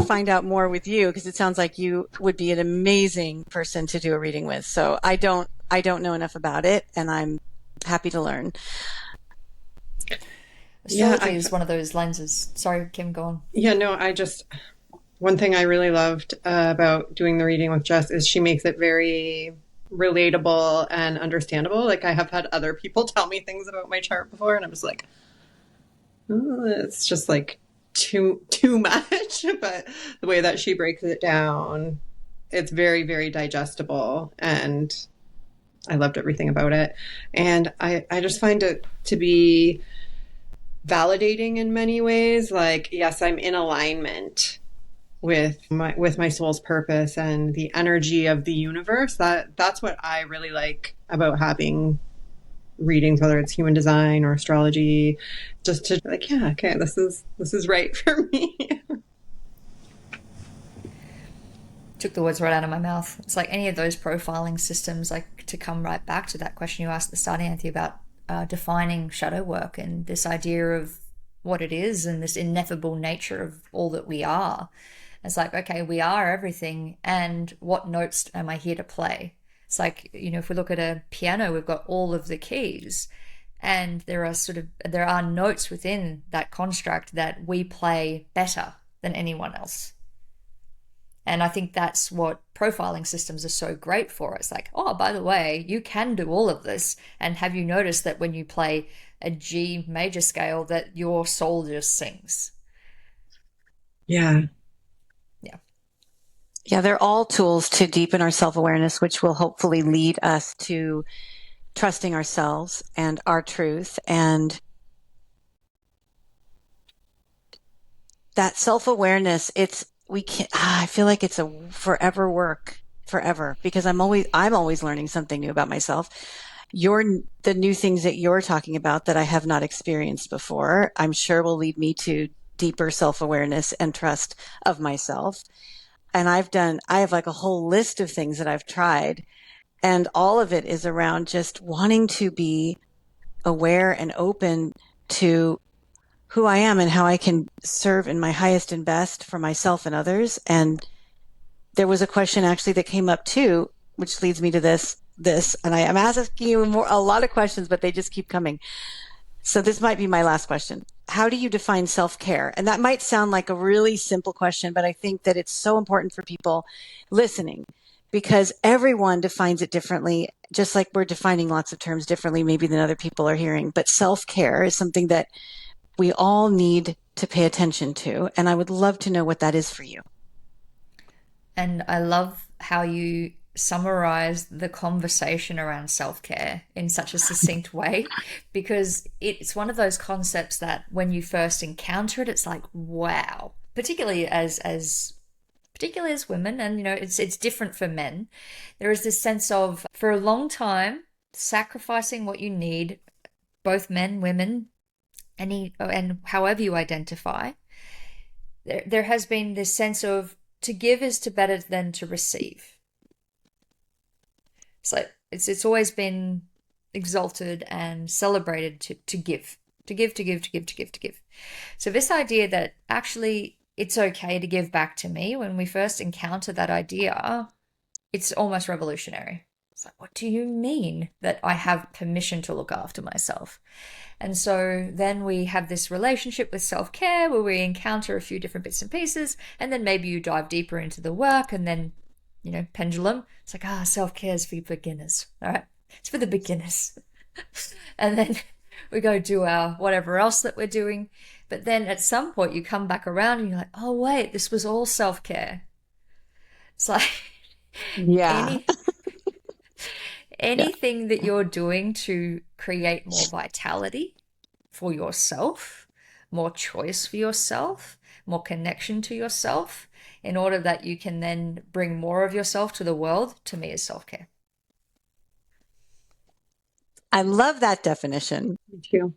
find out more with you because it sounds like you would be an amazing person to do a reading with. So I don't know enough about it, and I'm happy to learn. Astrology is one of those lenses. Sorry, Kim, go on. Yeah, no, one thing I really loved about doing the reading with Jess is she makes it very relatable and understandable. Like I have had other people tell me things about my chart before, and I'm just like, oh, it's just like too much. But the way that she breaks it down, it's very, very digestible, and I loved everything about it. And I just find it to be validating in many ways. Like, yes, I'm in alignment with my soul's purpose and the energy of the universe. That's what I really like about having readings, whether it's human design or astrology, just to like, yeah, okay, this is right for me. Took the words right out of my mouth. It's like any of those profiling systems, like to come right back to that question you asked at the start, Ianthe, about defining shadow work and this idea of what it is and this ineffable nature of all that we are. It's like, okay, we are everything, and what notes am I here to play? It's like, if we look at a piano, we've got all of the keys, and there are notes within that construct that we play better than anyone else. And I think that's what profiling systems are so great for. It's like, oh, by the way, you can do all of this. And have you noticed that when you play a G major scale, that your soul just sings? Yeah. Yeah, they're all tools to deepen our self-awareness, which will hopefully lead us to trusting ourselves and our truth. And that self-awareness, I feel like it's a forever work, forever, because I'm always learning something new about myself. The new things that you're talking about that I have not experienced before, I'm sure will lead me to deeper self-awareness and trust of myself. And I have like a whole list of things that I've tried, and all of it is around just wanting to be aware and open to who I am and how I can serve in my highest and best for myself and others. And there was a question actually that came up too, which leads me to this, and I am asking you a lot of questions, but they just keep coming. So this might be my last question. How do you define self-care? And that might sound like a really simple question, but I think that it's so important for people listening, because everyone defines it differently, just like we're defining lots of terms differently maybe than other people are hearing. But self-care is something that we all need to pay attention to. And I would love to know what that is for you. And I love how you summarize the conversation around self-care in such a succinct way, because it's one of those concepts that when you first encounter it, it's like, wow, particularly as women, and it's different for men. There is this sense of, for a long time, sacrificing what you need, both men, women, and however you identify, there has been this sense of, to give is to better than to receive. It's like it's always been exalted and celebrated to give. So this idea that actually it's okay to give back to me, when we first encounter that idea, it's almost revolutionary. It's like, what do you mean that I have permission to look after myself? And so then we have this relationship with self-care where we encounter a few different bits and pieces, and then maybe you dive deeper into the work, and then pendulum. It's like, self-care is for beginners. All right. It's for the beginners. And then we go do our whatever else that we're doing. But then at some point you come back around and you're like, oh, wait, this was all self-care. It's like, yeah. Anything that you're doing to create more vitality for yourself, more choice for yourself, more connection to yourself, in order that you can then bring more of yourself to the world, to me is self-care. I love that definition. Me too.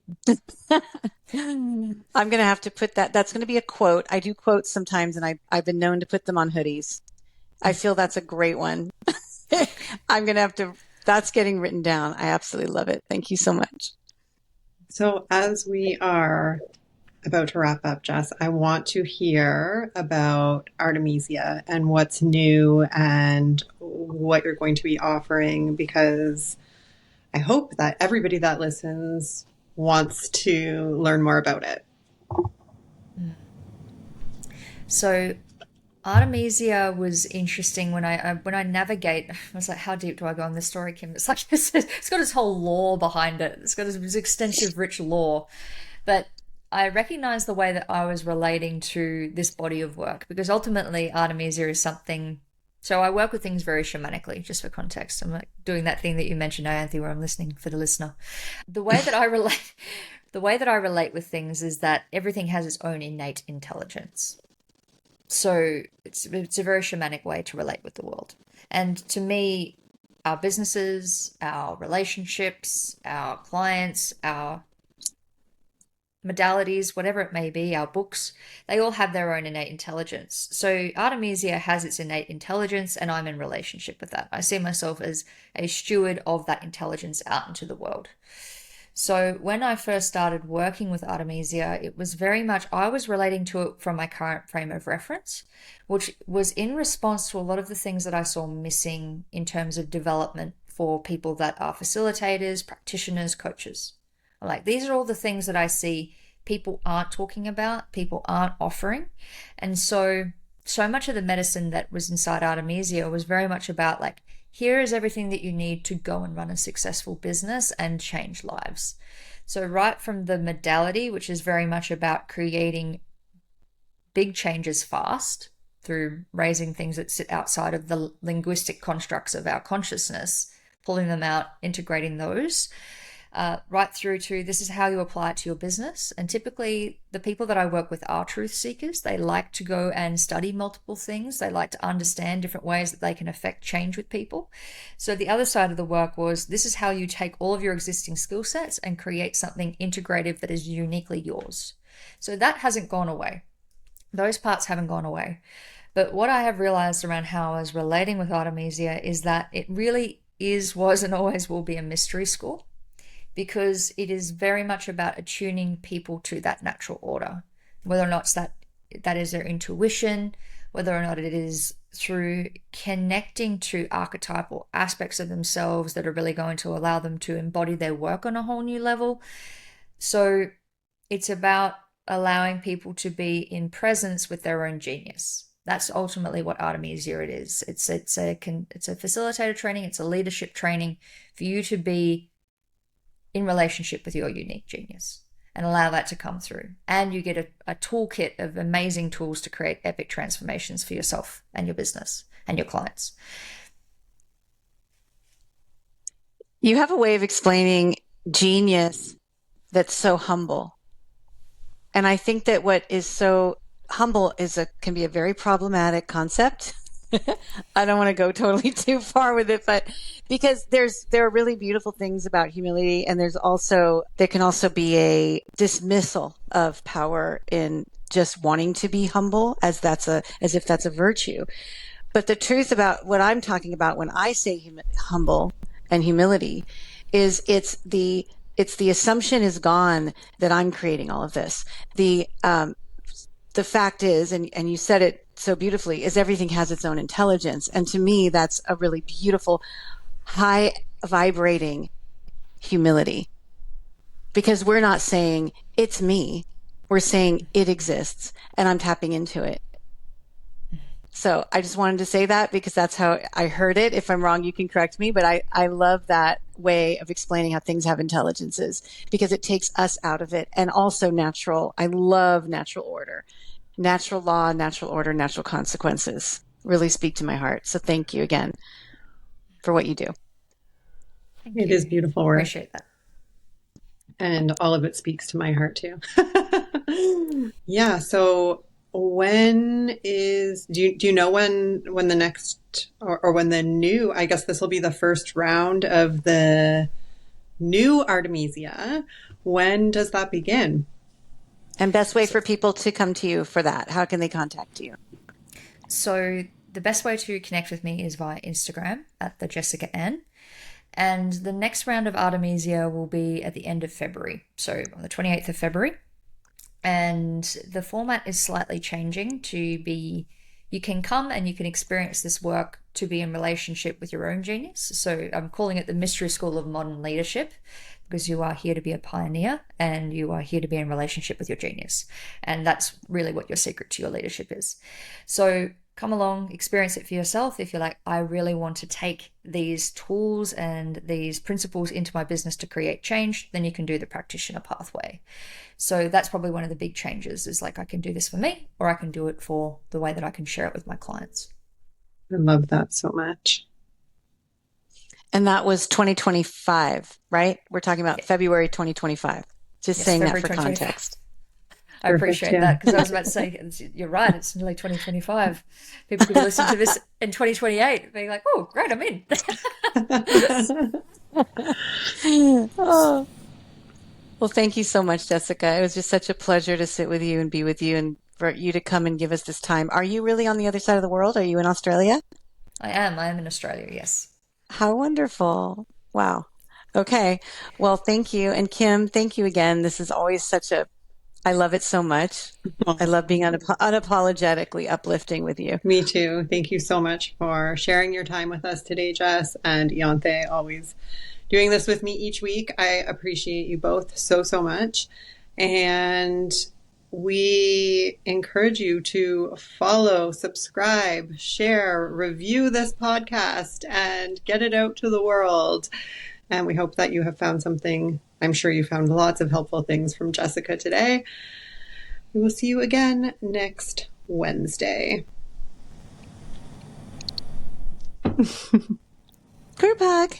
I'm going to have to put that. That's going to be a quote. I do quotes sometimes, and I've been known to put them on hoodies. I feel that's a great one. I'm going to have to, that's getting written down. I absolutely love it. Thank you so much. So as we are about to wrap up, Jess, I want to hear about Artemisia and what's new and what you're going to be offering, because I hope that everybody that listens wants to learn more about it. So Artemisia was interesting when I navigate. I was like, how deep do I go on this story, Kim? It's like it's got its whole lore behind it. It's got this extensive, rich lore. But I recognized the way that I was relating to this body of work, because ultimately Artemisia is something. So I work with things very shamanically, just for context. I'm like doing that thing that you mentioned, Ianthe, where I'm listening for the listener. The way that I the way that I relate with things is that everything has its own innate intelligence. So it's a very shamanic way to relate with the world. And to me, our businesses, our relationships, our clients, our modalities, whatever it may be, our books, they all have their own innate intelligence. So Artemisia has its innate intelligence, and I'm in relationship with that. I see myself as a steward of that intelligence out into the world. So when I first started working with Artemisia, it was very much, I was relating to it from my current frame of reference, which was in response to a lot of the things that I saw missing in terms of development for people that are facilitators, practitioners, coaches. Like, these are all the things that I see people aren't talking about, people aren't offering. And so much of the medicine that was inside Artemisia was very much about like, here is everything that you need to go and run a successful business and change lives. So right from the modality, which is very much about creating big changes fast through raising things that sit outside of the linguistic constructs of our consciousness, pulling them out, integrating those, right through to this is how you apply it to your business. And typically the people that I work with are truth seekers. They like to go and study multiple things. They like to understand different ways that they can affect change with people. So the other side of the work was, this is how you take all of your existing skill sets and create something integrative that is uniquely yours. So that hasn't gone away. Those parts haven't gone away. But what I have realized around how I was relating with Artemisia is that it really is, was, and always will be a mystery school, because it is very much about attuning people to that natural order, whether or not that is their intuition, whether or not it is through connecting to archetypal aspects of themselves that are really going to allow them to embody their work on a whole new level. So it's about allowing people to be in presence with their own genius. That's ultimately what Artemisia it is. It's a facilitator training. It's a leadership training for you to be in relationship with your unique genius and allow that to come through. And you get a toolkit of amazing tools to create epic transformations for yourself and your business and your clients. You have a way of explaining genius that's so humble. And I think that what is so humble can be a very problematic concept. I don't want to go totally too far with it, but because there are really beautiful things about humility, and there can also be a dismissal of power in just wanting to be humble as if that's a virtue. But the truth about what I'm talking about when I say humble and humility is it's the assumption is gone that I'm creating all of this. The fact is, and you said it so beautifully, is everything has its own intelligence. And to me, that's a really beautiful, high vibrating humility, because we're not saying it's me. We're saying it exists and I'm tapping into it. So I just wanted to say that because that's how I heard it. If I'm wrong, you can correct me, but I love that way of explaining how things have intelligences, because it takes us out of it. And also natural. I love natural order. Natural law, natural order, natural consequences really speak to my heart. So thank you again for what you do. It is beautiful work. Appreciate that. And all of it speaks to my heart too. Yeah. So do you know when the next, or when the new, I guess this will be the first round of the new Artemisia. When does that begin? And best way for people to come to you for that, how can they contact you? So the best way to connect with me is via Instagram at the Jessicka Anne. And the next round of Artemisia will be at the end of February. So on the 28th of February. And the format is slightly changing to be, you can come and you can experience this work to be in relationship with your own genius. So I'm calling it the Mystery School of Modern Leadership, because you are here to be a pioneer and you are here to be in relationship with your genius. And that's really what your secret to your leadership is. So come along, experience it for yourself. If you're like, I really want to take these tools and these principles into my business to create change, then you can do the practitioner pathway. So that's probably one of the big changes, is like, I can do this for me, or I can do it for the way that I can share it with my clients. I love that so much. And that was 2025, right? We're talking about February 2025. Just Yes, saying that February for 2025. context. I appreciate yeah. that, because I was about to say, you're right, it's nearly 2025. People could listen to this in 2028 being like, oh, great, I'm in. Oh, well, thank you so much, Jessicka. It was just such a pleasure to sit with you and be with you and for you to come and give us this time. Are you really on the other side of the world? Are you in Australia? I am in Australia, yes. How wonderful. Wow. Okay. Well, thank you. And Kim, thank you again. This is always I love it so much. I love being unapologetically uplifting with you. Me too. Thank you so much for sharing your time with us today, Jess, and Ianthe, always doing this with me each week. I appreciate you both so, so much. And we encourage you to follow, subscribe, share, review this podcast, and get it out to the world. And we hope that you have found something. I'm sure you found lots of helpful things from Jessicka today. We will see you again next Wednesday. Group hug.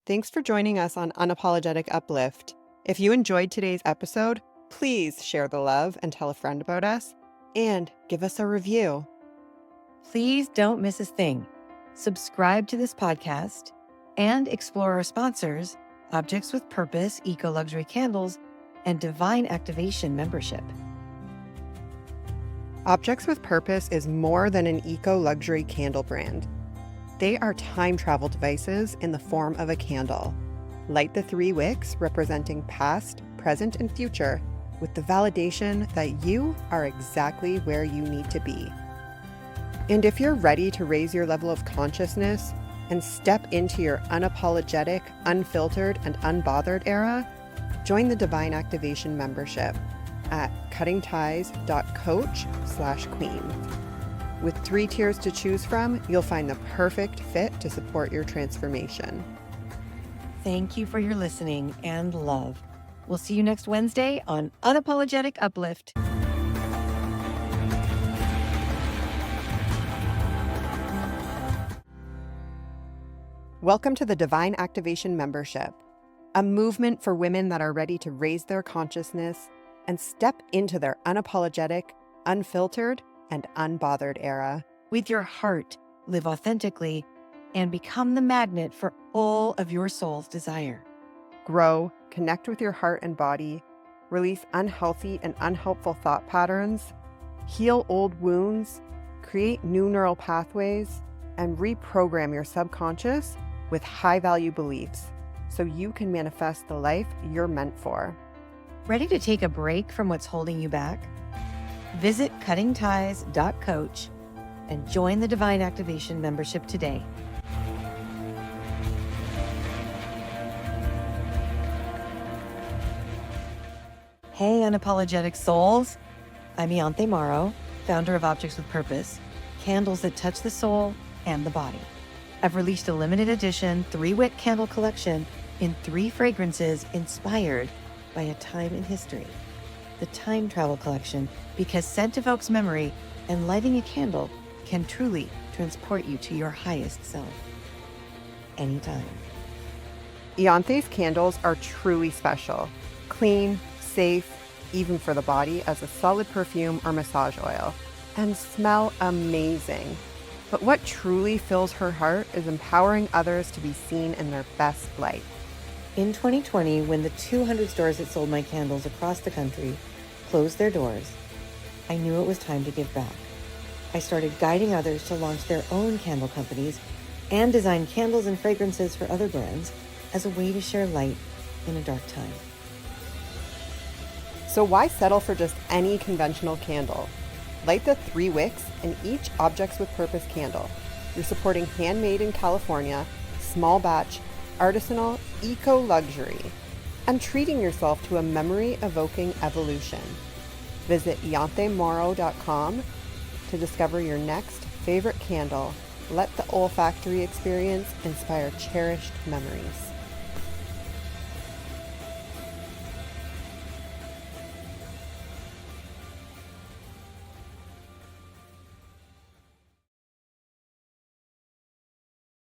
Thanks for joining us on Unapologetic Uplift. If you enjoyed today's episode, please share the love and tell a friend about us, and give us a review. Please don't miss a thing. Subscribe to this podcast and explore our sponsors, Objects with Purpose, Eco Luxury Candles, and Divine Activation membership. Objects with Purpose is more than an eco-luxury candle brand. They are time travel devices in the form of a candle. Light the 3 wicks representing past, present, and future with the validation that you are exactly where you need to be. And if you're ready to raise your level of consciousness and step into your unapologetic, unfiltered, and unbothered era, join the Divine Activation membership at cuttingties.coach/queen. With 3 tiers to choose from, you'll find the perfect fit to support your transformation. Thank you for your listening and love. We'll see you next Wednesday on Unapologetic Uplift. Welcome to the Divine Activation membership, a movement for women that are ready to raise their consciousness and step into their unapologetic, unfiltered, and unbothered era. With your heart, live authentically and become the magnet for all of your soul's desire. Grow, connect with your heart and body, release unhealthy and unhelpful thought patterns, heal old wounds, create new neural pathways, and reprogram your subconscious with high-value beliefs so you can manifest the life you're meant for. Ready to take a break from what's holding you back? Visit cuttingties.coach and join the Divine Activation membership today. Hey, unapologetic souls. I'm Ianthe Mauro, founder of Objects with Purpose, candles that touch the soul and the body. I've released a limited edition 3-wick candle collection in 3 fragrances inspired by a time in history. The Time Travel Collection, because scent evokes memory and lighting a candle can truly transport you to your highest self. Anytime. Ianthe's candles are truly special, clean, safe, even for the body as a solid perfume or massage oil, and smell amazing. But what truly fills her heart is empowering others to be seen in their best light. In 2020, when the 200 stores that sold my candles across the country closed their doors, I knew it was time to give back. I started guiding others to launch their own candle companies and design candles and fragrances for other brands as a way to share light in a dark time. So why settle for just any conventional candle? Light the 3 wicks in each Objects with Purpose candle. You're supporting handmade in California, small batch, artisanal, eco-luxury, and treating yourself to a memory-evoking evolution. Visit ianthemauro.com to discover your next favorite candle. Let the olfactory experience inspire cherished memories.